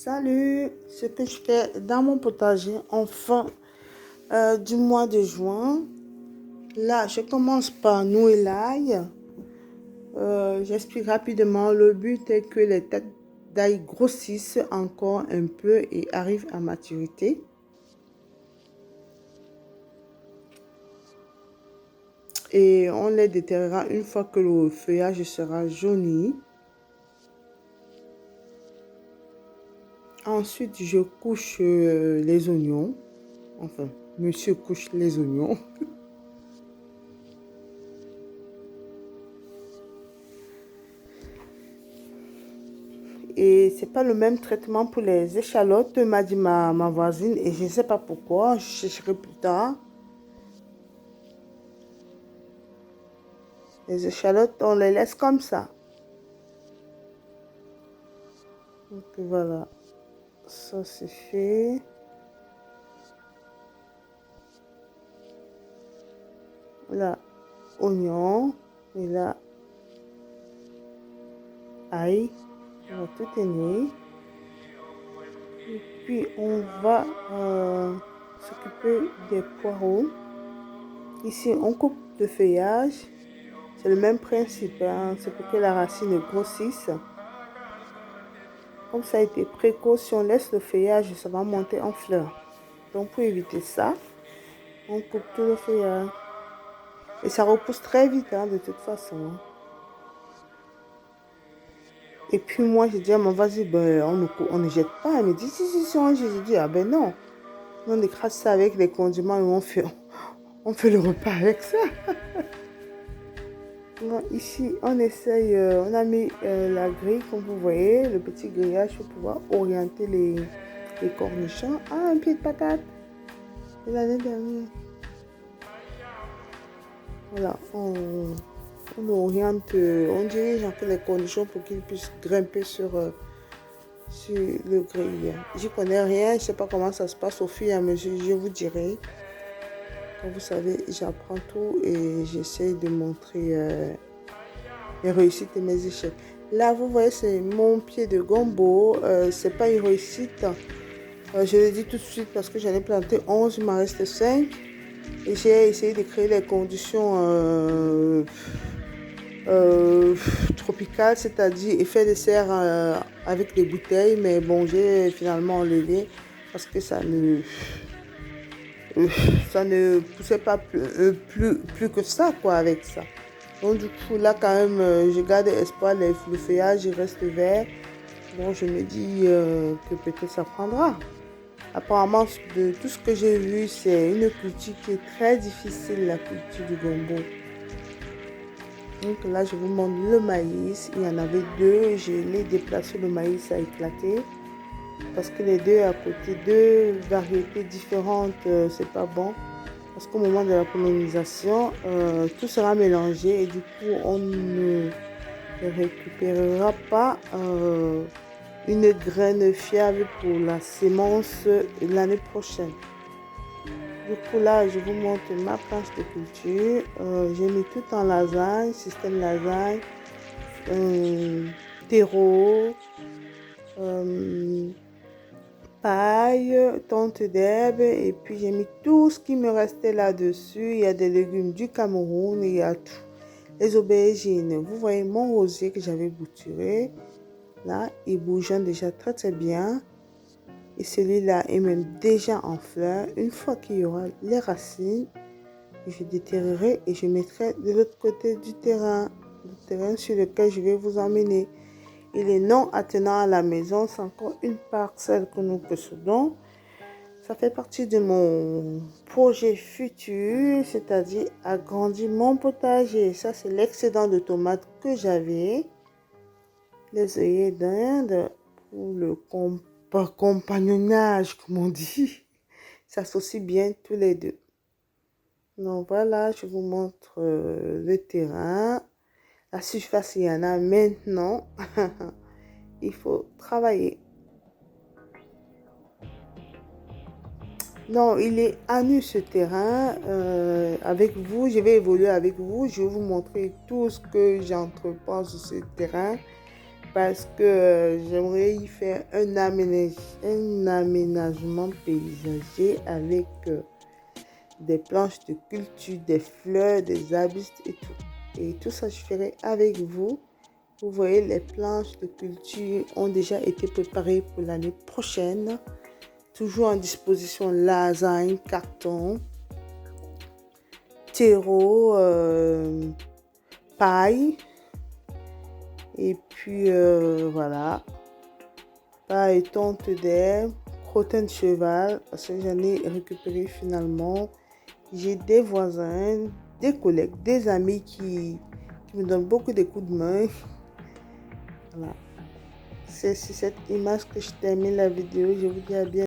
Salut, ce que je fais dans mon potager en fin du mois de juin. Là, je commence par nouer l'ail. J'explique rapidement. Le but est que les têtes d'ail grossissent encore un peu et arrivent à maturité. Et on les déterrera une fois que le feuillage sera jauni. Ensuite, je couche les oignons. Enfin, monsieur couche les oignons. Et c'est pas le même traitement pour les échalotes, m'a dit ma voisine, et je ne sais pas pourquoi, je chercherai plus tard. Les échalotes, on les laisse comme ça. Donc voilà, ça c'est fait. Là, oignon, et là, ail, on va tout élever. Et puis on va s'occuper des poireaux. Ici, on coupe le feuillage. C'est le même principe, hein? C'est pour que la racine grossisse. Comme ça a été précoce, si on laisse le feuillage, ça va monter en fleurs. Donc pour éviter ça, on coupe tout le feuillage. Et ça repousse très vite, hein, de toute façon. Et puis moi, j'ai dit à mon vas-y, ben, on ne jette pas. Elle me dit, si, on jette. J'ai dit, ah ben non. On écrase ça avec les condiments et on fait le repas avec ça. Donc, ici, on essaye, on a mis la grille, comme vous voyez, le petit grillage pour pouvoir orienter les cornichons. Ah, un pied de patate. C'est l'année dernière. Voilà, on oriente, on dirige un peu les cornichons pour qu'ils puissent grimper sur le grill. J'y connais rien, je ne sais pas comment ça se passe au fur et à mesure, je vous dirai. Comme vous savez, j'apprends tout et j'essaye de montrer mes réussites et mes échecs. Là, vous voyez, c'est mon pied de gombo. C'est pas une réussite. Je le dis tout de suite parce que j'en ai planté 11, il m'en reste 5. Et j'ai essayé de créer les conditions tropicales, c'est-à-dire effet de serre avec des bouteilles. Mais bon, j'ai finalement enlevé parce que ça ne poussait pas plus que ça, quoi, avec ça. Donc du coup, là, quand même, je garde espoir, le feuillage il reste vert. Bon, je me dis que peut-être ça prendra. Apparemment, de tout ce que j'ai vu, c'est une culture qui est très difficile, la culture du gombo. Donc là, je vous montre le maïs. Il y en avait deux. Je l'ai déplacé, le maïs a éclaté. Parce que les deux à côté, deux variétés différentes, c'est pas bon. Parce qu'au moment de la pollinisation, tout sera mélangé et du coup, on ne récupérera pas une graine fiable pour la sémence l'année prochaine. Du coup, là, je vous montre ma planche de culture. J'ai mis tout en lasagne, système lasagne, terreau, paille, tonte d'herbe, et puis j'ai mis tout ce qui me restait là-dessus. Il y a des légumes du Cameroun, il y a tout. Les aubergines, vous voyez mon rosier que j'avais bouturé. Là, il bougeonne déjà très très bien. Et celui-là est même déjà en fleurs. Une fois qu'il y aura les racines, je déterrerai et je mettrai de l'autre côté du terrain, le terrain sur lequel je vais vous emmener. Il est non attenant à la maison, c'est encore une parcelle que nous possédons. Ça fait partie de mon projet futur, c'est-à-dire agrandir mon potager. Ça, c'est l'excédent de tomates que j'avais. Les œillets d'Inde pour le compagnonnage, comme on dit. Ça s'associe bien tous les deux. Donc voilà, je vous montre le terrain. La surface, il y en a maintenant. Il faut travailler. Donc, il est à nu ce terrain. Avec vous, je vais évoluer avec vous. Je vais vous montrer tout ce que j'entreprends sur ce terrain. parce que j'aimerais y faire un aménagement paysager avec des planches de culture, des fleurs, des arbustes et tout. Et tout ça, je ferai avec vous. Vous voyez, les planches de culture ont déjà été préparées pour l'année prochaine. Toujours en disposition lasagne, carton, terreau, paille. Et puis voilà. Paille, tonte d'air, crottin de cheval, parce que j'en ai récupéré finalement. J'ai des voisins, des collègues, des amis qui me donnent beaucoup de coups de main. Voilà. C'est sur cette image que je termine la vidéo. Je vous dis à bientôt.